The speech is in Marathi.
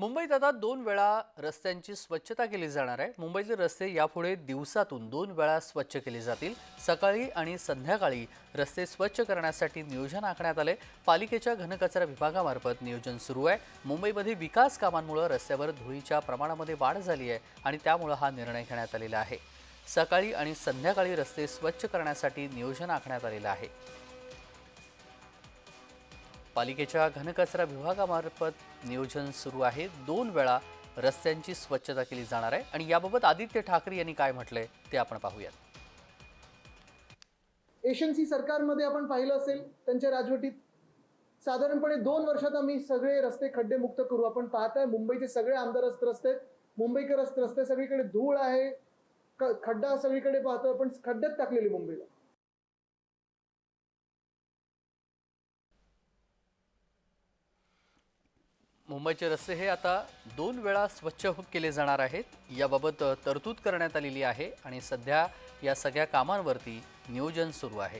मुंबईत आता 2 वेळा रस्त्यांची स्वच्छता केली जाणार आहे। मुंबईतले रस्ते यापुढे दिवसातून 2 वेळा स्वच्छ केले जातील। सकाळी आणि संध्याकाळी रस्ते स्वच्छ करण्यासाठी नियोजन आखण्यात आले। पालिकेच्या घनकचरा विभागामार्फत नियोजन सुरू आहे। मुंबईमध्ये विकास कामांमुळे रस्त्यावर धुळीच्या प्रमाणामध्ये वाढ झाली आहे आणि त्यामुळे हा निर्णय घेण्यात आलेला आहे। सकाळी आणि संध्याकाळी रस्ते स्वच्छ करण्यासाठी नियोजन आखण्यात आलेलं आहे। पालिकेच्या घनकचरा विभागामार्फत नियोजन सुरू आहे। 2 वेळा रस्त्यांची स्वच्छता केली जाणार आहे आणि याबाबत आदित्य ठाकरे यांनी काय म्हटलंय ते आपण पाहूयात। एशनसी सरकारमध्ये आपण पाहिलं असेल, त्यांच्या राजवटीत साधारणपणे 2 वर्षात आम्ही सगळे रस्ते खड्डेमुक्त करू। आपण पाहताय मुंबईचे सगळे आमदार रस्ते, मुंबईकर रस्ते सगळीकडे धूळ आहे, खड्डा सगळीकडे पाहतो आपण, खड्ड्यात टाकलेली मुंबईला। मुंबईचे रस्ते हे आता 2 वेळा स्वच्छ केले जाणार आहेत। याबाबत तरतूद करण्यात आलेली आहे आणि सध्या या सगळ्या कामांवरती नियोजन सुरू आहे।